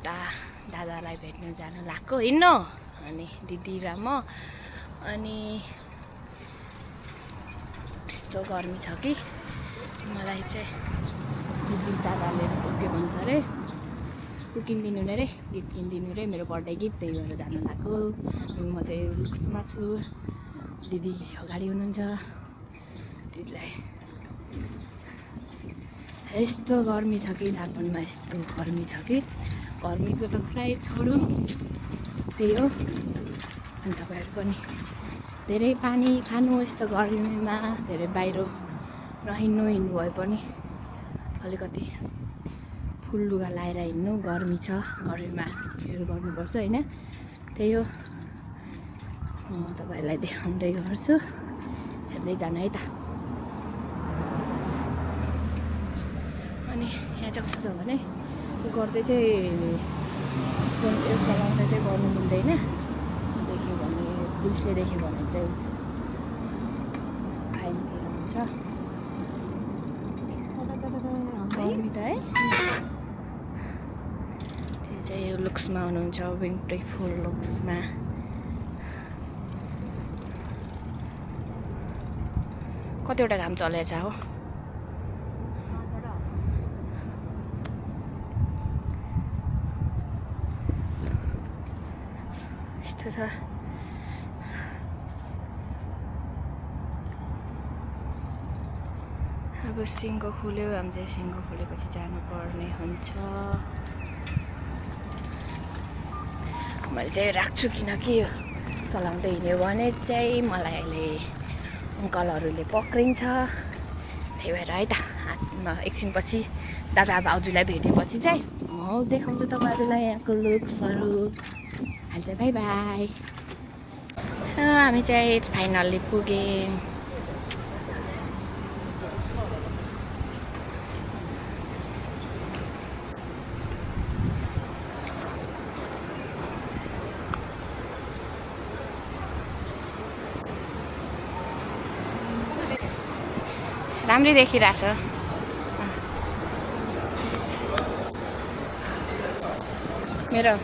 उता दादालाई भेट्न जानु लाग्यो हिँड्नु अनि दिदी र म अनि यस्तो गर्मी छ कि मलाई चाहिँ दिदी दादाले के भन्छ अरे किनिदिनु रे गिफ्ट किनिदिनु रे मेरो बर्थडे गिफ्ट त्यही भएर जानु लाग्यो म चाहिँ लुक्समा छु दिदी अगाडि हुनुहुन्छ दिदीलाई यस्तो गर्मी छ कि लापनमा यस्तो गर्मी छ कि गर्मीको त प्राय छोडो त्यही हो अनि तपाईँहरू पनि धेरै पानी खानु यस्तो गर्मीमा धेरै बाहिर हिँड्नु भए पनि अलिकति फुल लुगा लाएर हिँड्नु गर्मी छ गर्मीमा केयर गर्नुपर्छ होइन त्यही हो म तपाईँहरूलाई देखाउँदै गर्छु हेर्दै जानु है त अनि यहाँ चाहिँ कस्तो छ भने गर्दै चाहिँ फोन चलाउँदा चाहिँ गर्नु मिल्दैन देख्यो भने पुलिसले देख्यो भने चाहिँ फाइन तिर्नुहुन्छ गर्मी त है त्यो चाहिँ लुक्समा हुनुहुन्छ ब्युटिफुल लुक्समा कतिवटा घाम चलेछ हो यस्तो छ अब सिङ्गो खुल्यो हामी चाहिँ सिङ्गो खुलेपछि जानुपर्ने हुन्छ मैले चाहिँ राख्छु किनकि चलाउँदै हिँड्यो भने चाहिँ मलाई अहिले अङ्कलहरूले पक्रिन्छ त्यही भएर है त हातमा एकछिनपछि दादा भाउजूलाई भेटेपछि चाहिँ म देखाउँछु तपाईँहरूलाई यहाँको लुक्सहरू अहिले चाहिँ बाई बाई हामी चाहिँ फाइनल्ली पुग्यौँ राम्रै देखिरहेछ मेरो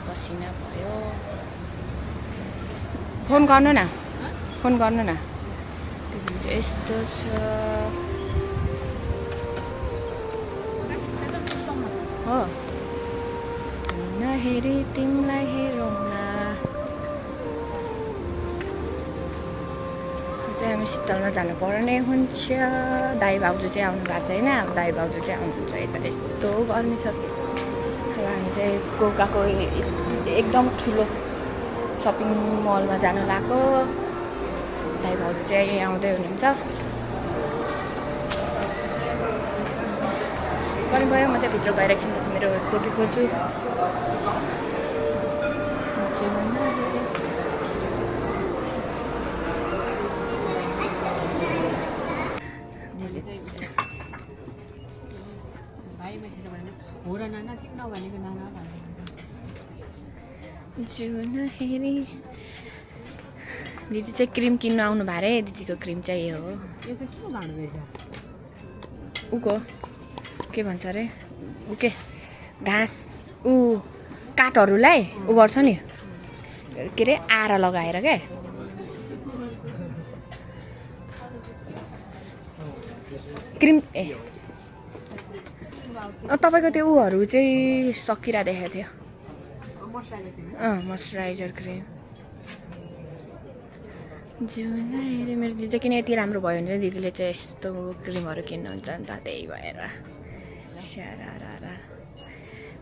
पसिना भयो फोन गर्नु न यस्तो छ हो नहेरी तिमीलाई हेरौँ न चाहिँ हामी शीतलमा जानुपर्ने हुन्छ दाइ भाउजू चाहिँ आउनु भएको छैन अब दाइ भाउजू चाहिँ आउनुहुन्छ यता यस्तो गर्मी छ अब हामी चाहिँ गएको एकदम ठुलो सपिङ मलमा जानु लाग्यो दाइ भाउजू चाहिँ आउँदै हुनुहुन्छ गर्नुभयो म चाहिँ भित्र गएर एकछिनपछि मेरो टोपी खोल्छु हेरी दिदी चाहिँ क्रिम किन्नु आउनु भयो अरे दिदीको क्रिम चाहिँ यो हो यो चाहिँ के भाँडो रहेछ उको के भन्छ अरे ऊ के घाँस ऊ काठहरूलाई ऊ गर्छ नि के अरे आरा लगाएर क्या क्रिम ए तपाईँको त्यो ऊहरू चाहिँ सकिरा देखाएको थियो मोइस्चराइजर क्रिम हेरे मेरो दिदी चाहिँ किन यति राम्रो भयो भने दिदीले चाहिँ यस्तो क्रिमहरू किन्नुहुन्छ नि त त्यही भएर स्यारा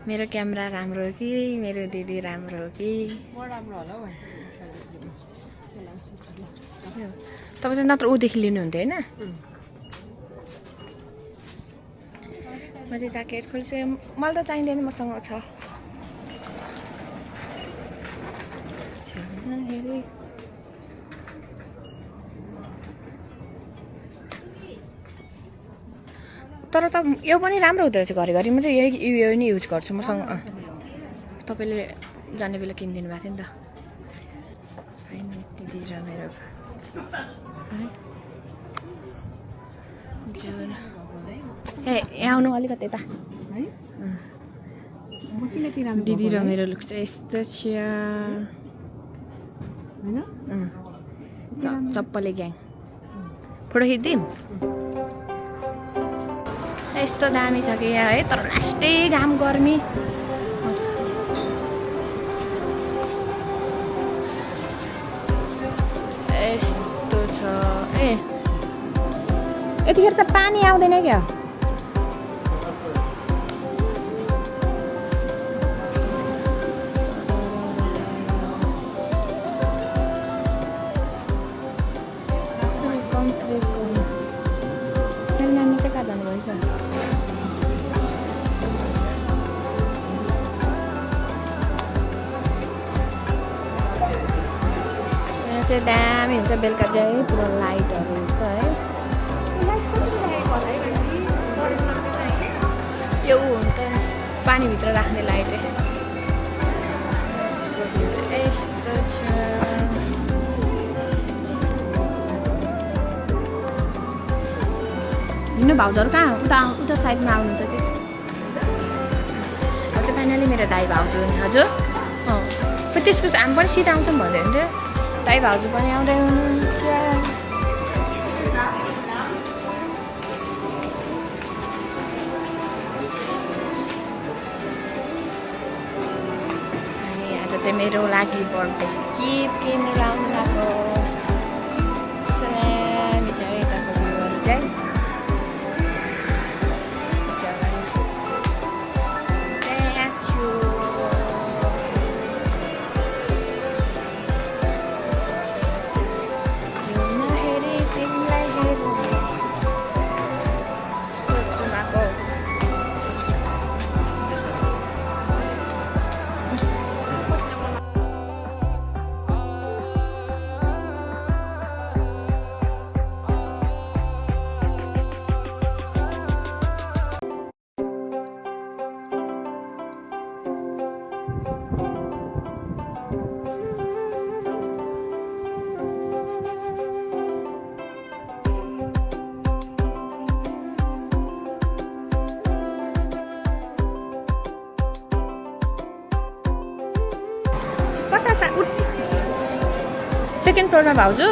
मेरो क्यामेरा राम्रो हो कि मेरो दिदी राम्रो हो कि तपाईँ चाहिँ नत्र ऊदेखि लिनुहुन्थ्यो होइन म चाहिँ ज्याकेट खोल्छु मलाई त चाहिँदैन मसँग छ तर त यो पनि राम्रो हुँदो रहेछ घरिघरि म चाहिँ यो नै युज गर्छु मसँग तपाईँले जाने बेला किनिदिनु भएको थियो नि त दिदी र मेरो जुन ए यहाँ आउनु अलिकति यता दिदी र मेरो लुक चाहिँ यस्तो छ चप्पले ग्याङ फोटो खिच्दिउँ यस्तो दामी छ कि यहाँ है तर लास्टै घाम गर्मी यस्तो छ ए यतिखेर त पानी आउँदैन क्या चाहिँ दामी हुन्छ बेलुका चाहिँ पुरा लाइटहरू हुन्छ है यो हुन्छ पानीभित्र राख्ने लाइट यस्तो छ हिँड्नु भाउजूहरू कहाँ उता उता साइडमा आउनुहुन्छ कि हजुर फाइनली मेरो दाइ भाउजू हजुर त्यसको हामी पनि सिधा आउँछौँ भन्दै हुन्थ्यो दाइ भाउजू पनि आउँदै हुनुहुन्छ अनि आज चाहिँ मेरो लागि बर्थडे गिफ्ट किन्नु लाउनु गएको दामी छ यताको भ्यूहरू चाहिँ सेकेन्ड फ्लोरमा भाउजू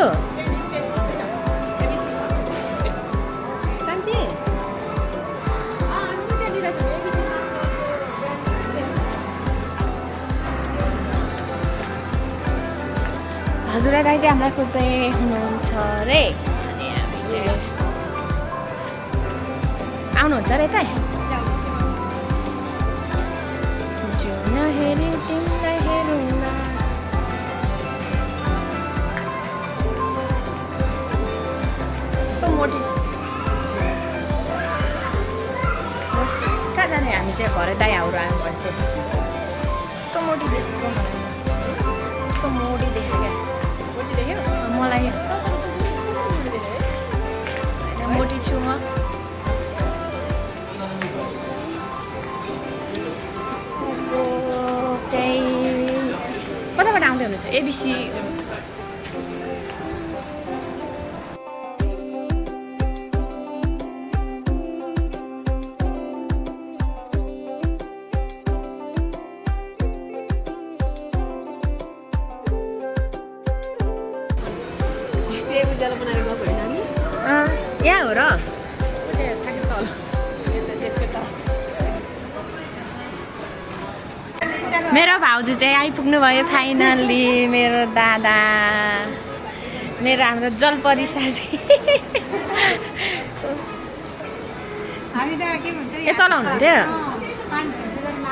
हजुर दाइ चाहिँ हामीलाई खोज्दै हुनुहुन्छ अरे अनि हामी चाहिँ आउनुहुन्छ अरे यता नहेरी तिमीलाई हेरौँला मोटी कहाँ जाने हामी चाहिँ भरे दाइ हाउरो आयो भने चाहिँ कस्तो मोटी देखेको मलाई कस्तो मोटी देखेँ क्या मोटी देख्यो मलाई मोटी छु म चाहिँ कताबाट आउँदै हुनुहुन्छ एबिसी यहाँ हो र मेरो भाउजू चाहिँ आइपुग्नु भयो फाइनल्ली मेरो दादा मेरो हाम्रो जलपरी साथी ए तल हुनुहुन्थ्यो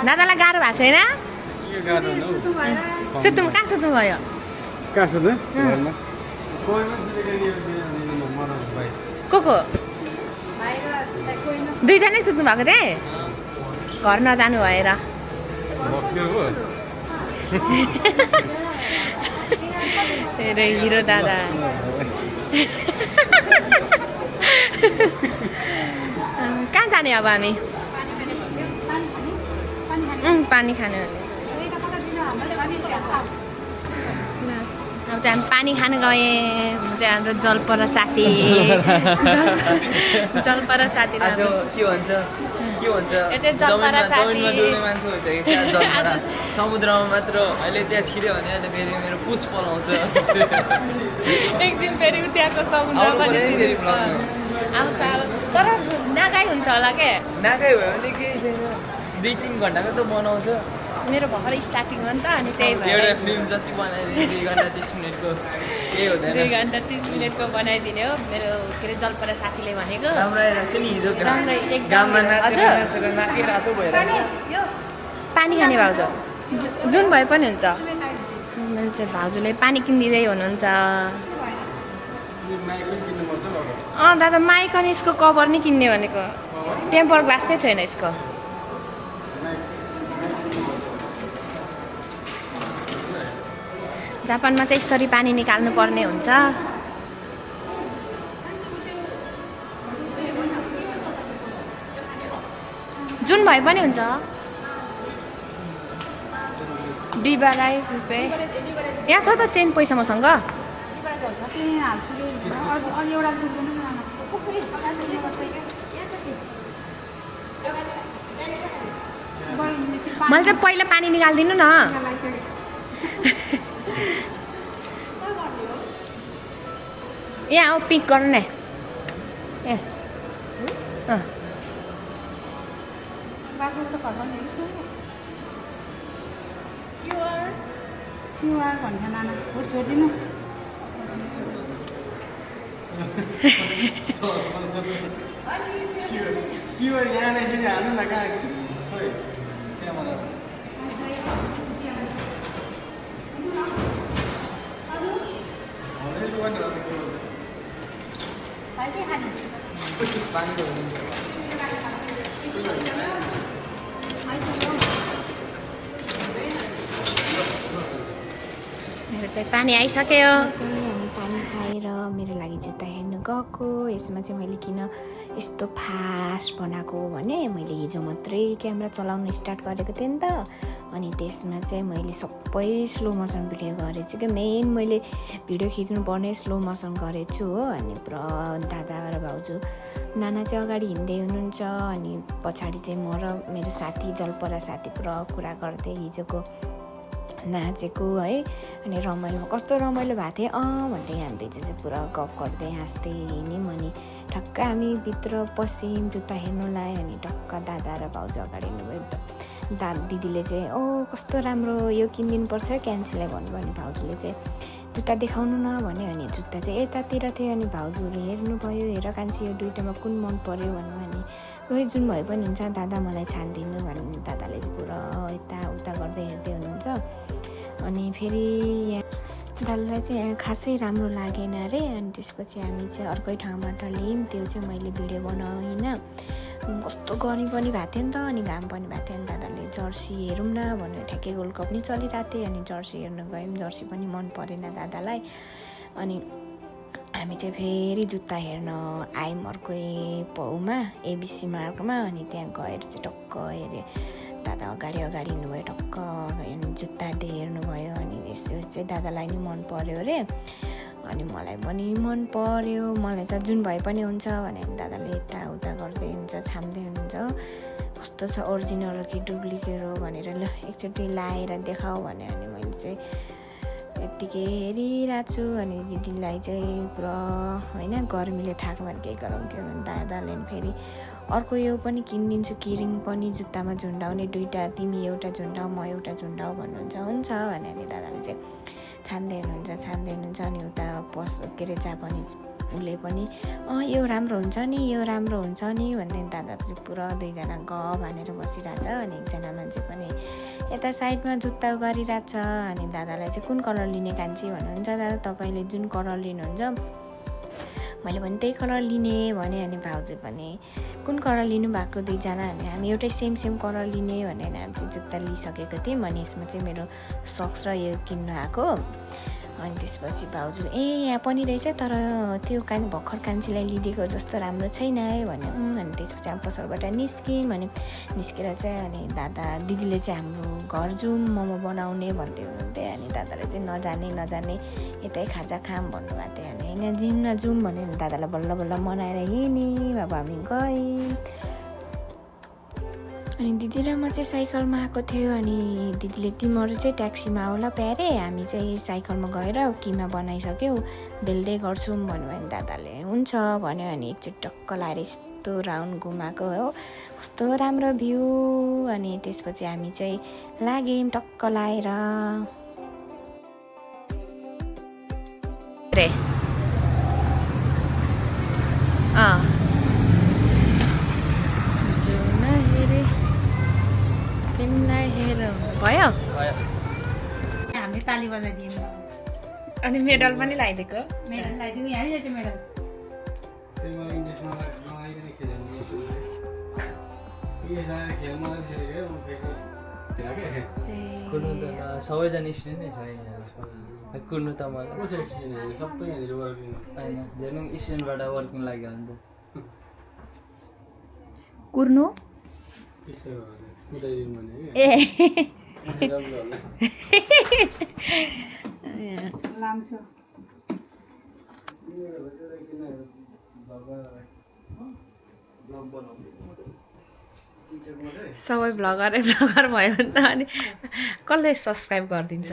दादालाई गाह्रो भएको छैन सुत्नु कहाँ सुत्नु भयो को दुईजनै सुत्नु भएको थिएँ घर नजानु भएर हिरो दादा कहाँ जाने अब हामी पानी खाने अब चाहिँ हामी पानी खान गएँ चाहिँ हाम्रो जलपरा साथी जलपरा साथी आज के भन्छ जमिनमा डुल्ने मान्छे भइसकेको छ जलपरा समुद्रमा मात्र अहिले त्यहाँ छिर्यो भने अहिले फेरि मेरो पुछ पलाउँछ एकदिन फेरि त्यहाँको समुद्रमा आउँछ तर नागाई हुन्छ होला के नागाई भयो भने केही छैन 2-3 घन्टाको त बनाउँछ मेरो भर्खर स्टार्टिङ हो नि त अनि त्यही भएर एउटा फिल्म जति बनाइदिने 2 घन्टा 30 मिनटको केही हुँदैन 2 घन्टा 30 मिनटको बनाइदिने हो मेरो के अरे जलपरा साथीले भनेको राम्रो आइरहेको छ नि हिजो एकदम गाममा नाचेर नाकै रातो भइरहेको छ पानी खाने भाउजू जुन भए पनि हुन्छ मैले चाहिँ भाउजूले पानी किनिदिँदै हुनुहुन्छ दादा माइक अनि यसको कभर नै किन्ने भनेको टेम्पर ग्लास चाहिँ छैन यसको जापानमा चाहिँ यसरी पानी निकाल्नु पर्ने हुन्छ जुन भए पनि हुन्छ डिबाराई रुपियाँ यहाँ छ त चेन पैसा मसँग मैले चाहिँ पहिला पानी निकालिदिनु न यहाँ आऊ पिक गर्नु न ए QR भन्छ नाना हो छोडिदिनु QR यहाँ नै छ हाल्नु न कहाँ खोइ त्यहाँ मलाई मेरो चाहिँ पानी आइसक्यो हामी पानी खाएर मेरो लागि जुत्ता हेर्नु गएको यसमा चाहिँ मैले किन यस्तो फास्ट बनाएको भने मैले हिजो मात्रै क्यामेरा चलाउन स्टार्ट गरेको थिएँ नि त अनि त्यसमा चाहिँ मैले सबै स्लो मोसन भिडियो गरेछु कि मेन मैले भिडियो खिच्नु पर्ने स्लो मोसन गरेको छु हो अनि पुरा दादा र भाउजू नाना चाहिँ अगाडि हिँड्दै हुनुहुन्छ अनि पछाडि चाहिँ म र मेरो साथी जलपरा साथी पुरा कुरा गर्दै हिजोको नाचेको है अनि रमाइलो कस्तो रमाइलो भएको थियो भन्दै हामी दुई चाहिँ पुरा गफ गर्दै हाँस्दै हिँड्यौँ अनि ठक्क हामी भित्र पस्यौँ जुत्ता हेर्नुलाई अनि ठक्क दादा र भाउजू अगाडि हिँड्नुभयो दिदीले चाहिँ कस्तो राम्रो यो किनिदिनुपर्छ क्यान्सललाई भन्यो भने भाउजूले चाहिँ जुत्ता देखाउनु न भन्यो अनि जुत्ता चाहिँ यतातिर थियो अनि भाउजूले हेर्नुभयो हेर कान्छी यो दुइटामा कुन मन पर्यो भन्नु अनि रोही जुन भए पनि हुन्छ दादा मलाई छानिदिनु भन्ने दादाले चाहिँ पुरा यताउता गर्दै हेर्दै हुनुहुन्छ अनि फेरि यहाँ दादालाई चाहिँ यहाँ खासै राम्रो लागेन अरे अनि त्यसपछि हामी चाहिँ अर्कै ठाउँबाट लियौँ त्यो चाहिँ मैले भिडियो बनाइनँ कस्तो गर्मी पनि भएको थियो नि त अनि घाम पनि भएको थियो नि दादाले जर्सी हेरौँ न भनेर ठ्याक्कै गोल्ड कप नि चलिरहेको थियो अनि जर्सी हेर्न गयौँ जर्सी पनि मन परेन दादालाई अनि हामी चाहिँ फेरि जुत्ता हेर्न आयौँ अर्कै पाउमा एबिसी मार्गमा अनि त्यहाँ गएर चाहिँ टक्क हेरेँ दादा अगाडि हिँड्नुभयो टक्क अनि जुत्ता हेर्नुभयो अनि यसो चाहिँ दादालाई नि मन पर्यो अरे अनि मलाई पनि मन पर्यो मलाई त जुन भए पनि हुन्छ भने दादाले यताउता गर्दै हुन्छ छाम्दै हुनुहुन्छ कस्तो छ ओरिजिनल हो कि डुप्लिकेट हो भनेर ल एकचोटि लाएर देखाऊ भने अनि मैले चाहिँ यत्तिकै हेरिरहेको छु अनि दिदीलाई चाहिँ पुरा होइन गर्मीले थाक्नु भने केही गरौँ के भने दादाले फेरि अर्को यो पनि किनिदिन्छु किरिङ पनि जुत्तामा झुन्डाउने दुइटा तिमी एउटा झुन्डाऊ म एउटा झुन्डाऊ भन्नुहुन्छ हुन्छ भने अनि दादाले चाहिँ छान्दै हुनुहुन्छ अनि उता के अरे जापानिज उसले पनि यो राम्रो हुन्छ नि यो राम्रो हुन्छ नि भन्दै दादा चाहिँ पुरा दुईजना भनेर बसिरहेछ अनि एकजना मान्छे पनि यता साइडमा जुत्ता गरिरहेछ अनि दादालाई चाहिँ कुन कलर लिने कान्छी भन्नुहुन्छ दादा तपाईँले जुन कलर लिनुहुन्छ मैले पनि त्यही कलर लिने भने अनि भाउजू पनि कुन कलर लिनु भएको दुईजना अनि हामी एउटै सेम कलर लिने भनेर हामी चाहिँ जुत्ता लिइसकेको थियौँ अनि यसमा चाहिँ मेरो सक्स र यो किन्नु आएको अनि त्यसपछि भाउजू यहाँ पनि रहेछ तर त्यो भर्खर कान्छीलाई लिदिएको जस्तो राम्रो छैन है भन्यो। अनि त्यसपछि हामी पसलबाट निस्क्यौँ। अनि निस्केर चाहिँ अनि दिदीले चाहिँ हाम्रो घर जाउँ मोमो बनाउने भन्दै हुनुहुन्थ्यो। अनि दादाले चाहिँ नजाने यतै खाजा खाम भन्नुभएको थियो। अनि होइन जाउँ भन्यो। अनि दादालाई बल्ल बल्ल मनाएर हिँड्यौँ। अब हामी गयौँ। अनि दिदी र म चाहिँ साइकलमा आएको थियो। अनि दिदीले तिमीहरू चाहिँ ट्याक्सीमा आउला प्यारे, हामी चाहिँ साइकलमा गएर किमा बनाइसक्यौ बेल्दै गर्छौँ भन्यो। भने दादाले हुन्छ भन्यो। अनि एकचोटि टक्क लाएर यस्तो राउन्ड घुमाएको हो, कस्तो राम्रो भ्यू। अनि त्यसपछि हामी चाहिँ लाग्यौँ टक्क लाएर। तिमीलाई हेर भयो। हामीले ताली बजाइदियौँ। अनि मेडल पनि लगाइदिएको। मेडल लगाइदिउँ। यहाँ रहेछ मेडल। कुद्नु त सबैजना स्टुडेन्ट नै छ यहाँ। कुद्नु त मलाई सबै यहाँनिर वर्किङ होइन हेर्नु स्टुडेन्टबाट वर्किङ लाग्यो भने त कुर्नु कुदाइदिउँ भने ए राम्रो होला। लाम्छु। सबै भ्लगर भयो भने त अनि कसले सब्सक्राइब गरिदिन्छ।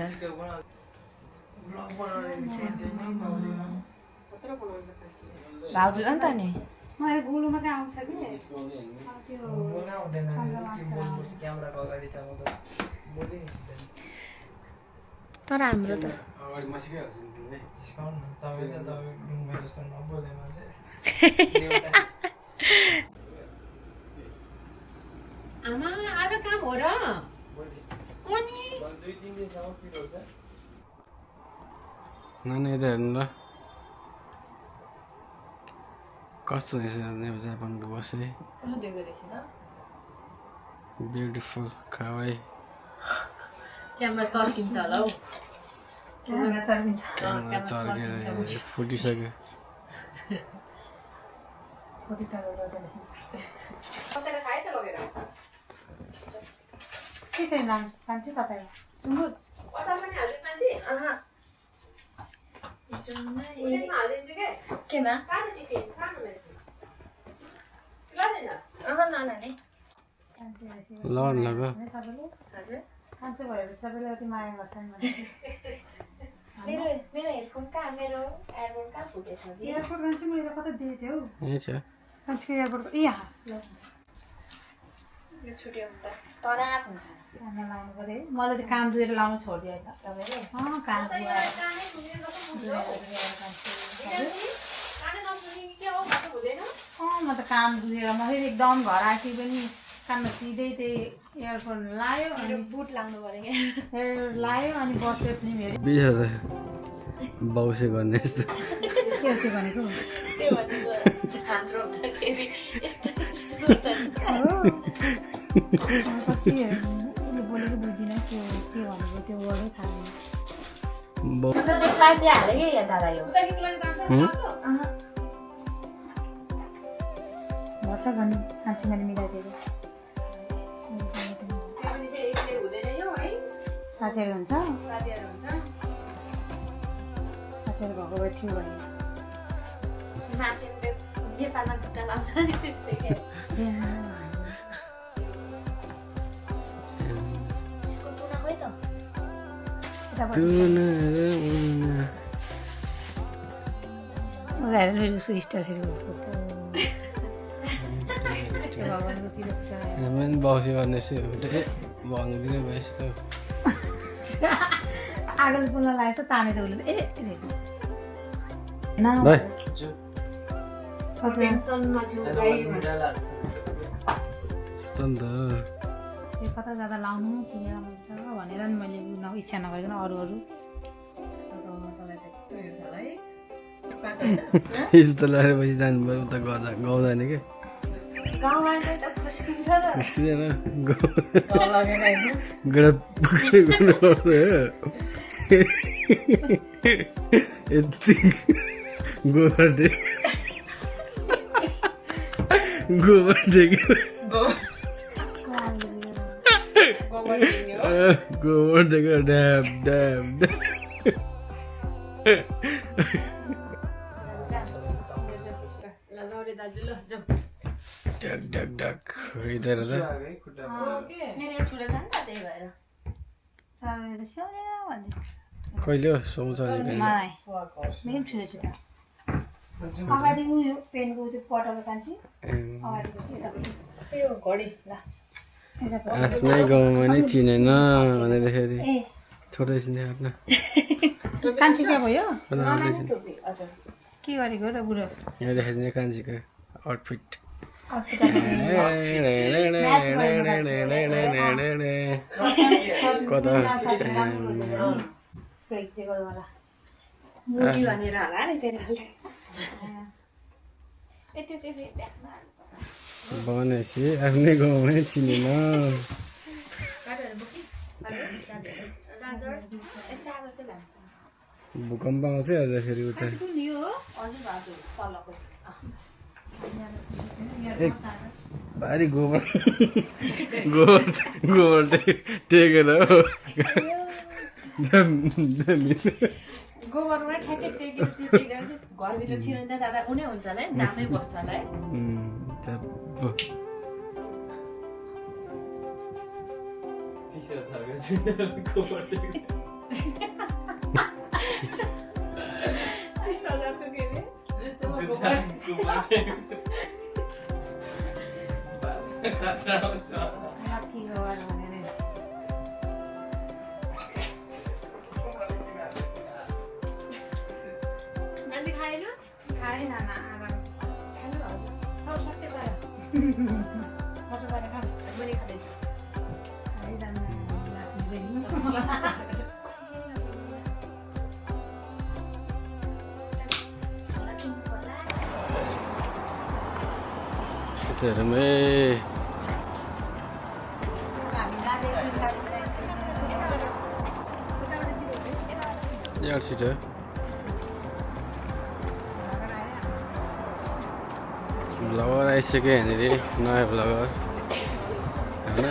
भाउजू जान्छ नि मलाई गुलुमा कहाँ आउँछ कि तर हाम्रो त अगाडि म सिकाइहाल्छु नि तिमीलाई। सिकाउनु तपाईँ त डुङ्गा जस्तो नबोले मान्छे। आमा आज काम हो र अनि नानी यता हेर्नु ल कस्तो रहेछ जापानको बसे। ब्युटिफुल खावाई। क्यामेरा चर्किन्छ होला हौ। क्यामेरा चर्किन्छ। क्यामेरा चर्केर फुटिसक्यो। के चाहिँ लान्छु तपाईँलाई सुँगुर केमा ल लग कान्छो भएर सबैले अति माया गर्छन् भने मेरो हेडफोन कहाँ मेरो एयरपोर्ट कहाँ फुटेछ एयरपोर्ट मान्छे मैले कता दिएको थियो यही छ। कान्छोको एयरपोर्ट यहाँ यो छुट्यो भने त तनाव हुन्छ। कानमा लाउनु पऱ्यो है। मैले त कान दुएर लाउनु छोडिदियो त तपाईँले। कान म त कान दुएर म फेरि एकदम घर आएपछि पनि कानमा सिधै त्यही एयरफोन लायो अनि बुट लाग्नु पऱ्यो हेर लायो अनि बस्यो फिल्म हेऱ्यो। बिहा त बाउसे गर्ने जस्तो। के हो त्यो भनेको त्यो भनेको हात रोप्दाखेरि यस्तो यस्तो गर्छ कति उसले बोलेको बुझ्दिनँ के भनेको त्यो वर्डै थाहा छैन। हाल्यो कि या दादा यो भन्छ भने कान्छी मैले मिलाइदिएको साथीहरू हुन्छ साथीहरू भएको भए थियो भने नेपालमा जुत्ता लाउँछ नि त्यस्तै क्या त्यसको तुना खोइ त बाउसे गर्ने भङ्गिदिने भएछ त आगोले पुल्न लागेछ ताने त उसले कता जाँदा लाउनु किनेर भन्छ भनेर नि मैले इच्छा नगरिकन अरू यस्तो लगाएर पछि जानुभयो उता गर्दा गाउँदैन क्या यति गोबर देख्यो गोबर देख्यो ड्याब ड्याब ढक ढक ढक इधर मेरो ठुलो छ नि त त्यही भएर कहिले हो सुहाउँछ मलाई मेरो ठुलो छ अगाडि उयो पेनको त्यो पटलको कान्छी त्यो घडी ल आफ्नै गाउँमा नै चिनेन भन्दाखेरि छोटै चिने आफ्नो कान्छी के भयो हजुर के गरेको र बुढो यहाँ देखाइदिने कान्छीको आउटफिट कता मुडी भनेर होला नि त्यसले यति चाहिँ फेरि ब्यागमा भनेपछि आफ्नै गाउँमा नै चिनेन भूकम्प आउँछ अझ फेरि उता हजुर हजुर तलको एक भारी गोबर गोबर गोबर टेकेर हो गोबरमा ठ्याक्कै टेकेर घरभित्र छिराउँदा दादा उनी हुन्छ होला है दामै बस्छ होला है मान्छे खाएन खाएन यार छिटो ब्लगर आइसक्यो यहाँनिर नयाँ ब्लगर होइन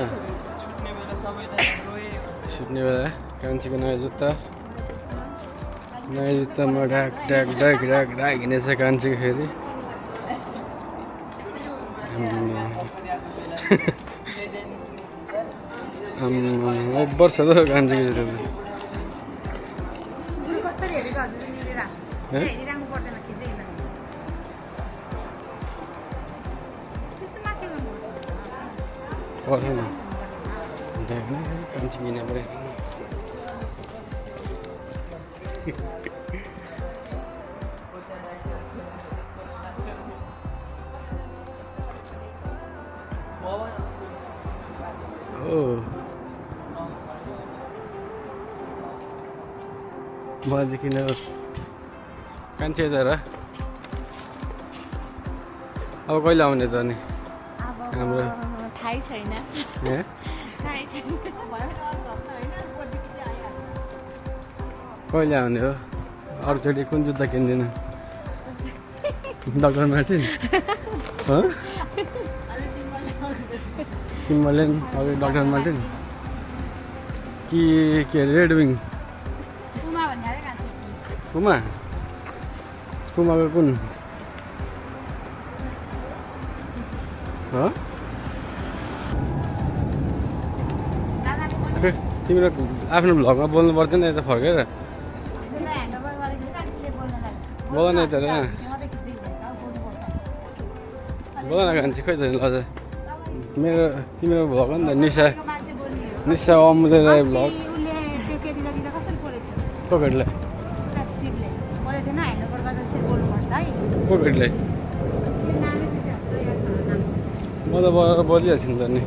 सुत्ने बेला कान्छीको नयाँ जुत्तामा ढाक ढाक ढाक ढाक ढाक हिँडेछ कान्छीको फेरि वर्ष त कान्छीको जुत्ता कसरी हेरेको हजुर मिलेर हेरिराख्नु पर्दैन खिच्दै पर्दैन कान्छी किने पऱ्यो बाजी किन कान्छी तर अब कहिले आउने त अनि हाम्रो थाहै छैन कहिले आउने हो अरूचोटि कुन जुत्ता किन्दिनँ डक्टर मार्टिन टिम्बरल्यान्ड अघि डक्टर मार्टिन कि के अरे रेड विङ पुमाको कुन तिम्रो आफ्नो भ्लगमा बोल्नु पर्दैन यता फर्केर बोल न यता बोल न कान्छी खै त अझ मेरो तिम्रो भ्लग हो नि त निशा अमुले राई भ्लग को भेटलाई को भेटलाई म त बोलिहाल्छु नि त नि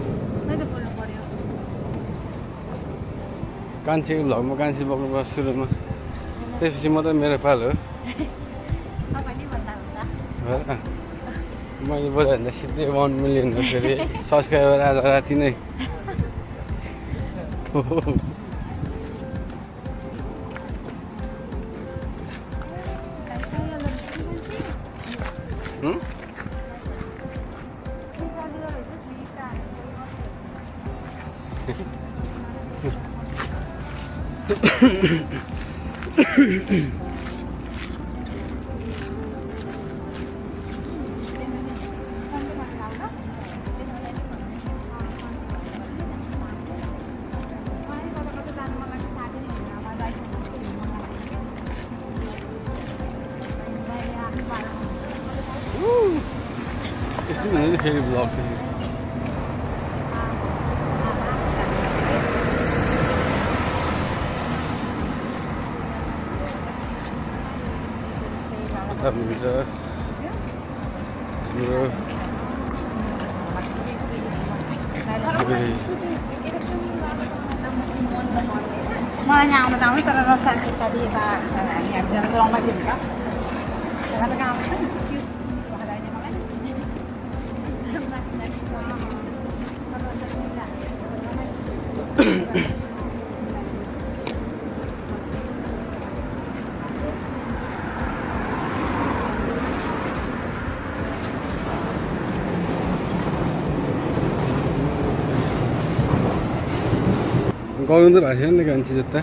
कान्छीको भ्लगमा कान्छी बोक्नुपर्छ सुरुमा त्यसपछि म त मेरो पाल हो मैले बोल्यो भने सिधै 1 मिलियन हो फेरि सब्सक्राइबर आज राति नै हं? यस्तो भने फेरि ब्लग हुन्छ मलाई यहाँ आउनु त आउनु तर साथी साथी यता हामी रमाइलो हुन्छ त आउँछ नि गर्नु त भएको छैन नि कान्छी जता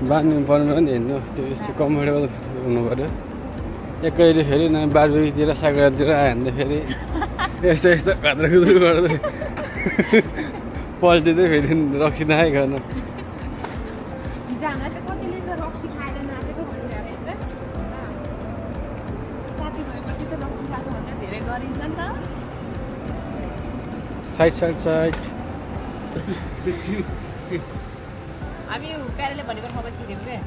बाँध्नु पर्नु नि हेर्नु त्यो यस्तो कम्फर्टेबल हुनु पऱ्यो एकैले फेरि न बारबेकीतिर सागरतिर आयो भने त फेरि यस्तो यस्तो खतरा खुद्रो गर्दै पल्टिँदै फेरि रक्सी नखाइ गर्न साइड साइड साइड हामी प्यारेले भनेको ठाउँमा छिर्यौँ रे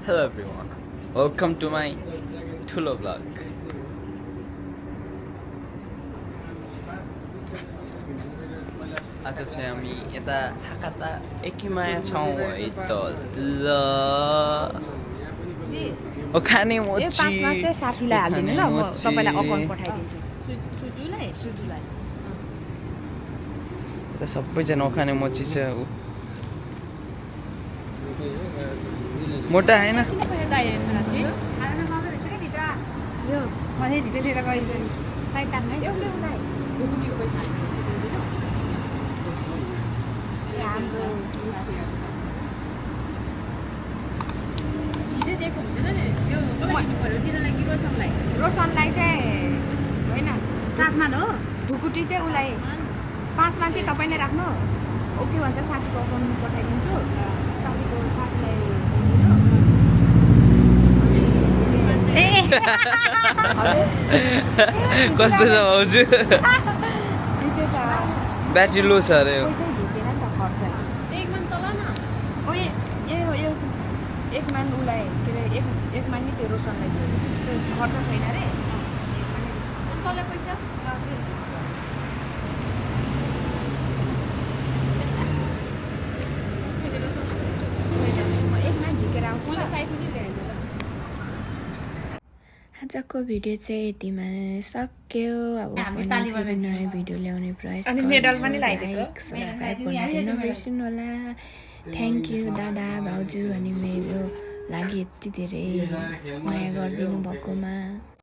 Hello everyone, welcome to my ठुलो vlog. आज चाहिँ हामी यता हाकाता एकिमाया छौँ है त ल ओ खाने मोची साथीलाई हालिदिनु ल म तपाईलाई अकाउन्ट पठाइदिन्छु सुजुलाई सबैजना खाने मोची छ मोटा होइन यो मलाई भित्र लिएर गइस साइड काट्नु है रोशनलाई चाहिँ होइन साथमा हो ढुकुटी चाहिँ उसलाई 5 मान्छे तपाईँ नै राख्नु ओके भन्छ साथीको अकाउन्ट पठाइदिन्छु साथीलाई कस्तो छ भाउजू ब्याट्री लो छ अरे एक मान उसलाई के अरे एक मान नि त्यो रोशनलाई त्यो खर्च छैन अरे पैसा आजको भिडियो चाहिँ यतिमा सक्यो अब नयाँ भिडियो ल्याउने प्रयास सब्सक्राइब गर्न चाहिँ नबिर्सिनु होला थ्याङ्क यू दादा भाउजू अनि मेरो लागि यति धेरै माया गरिदिनु भएकोमा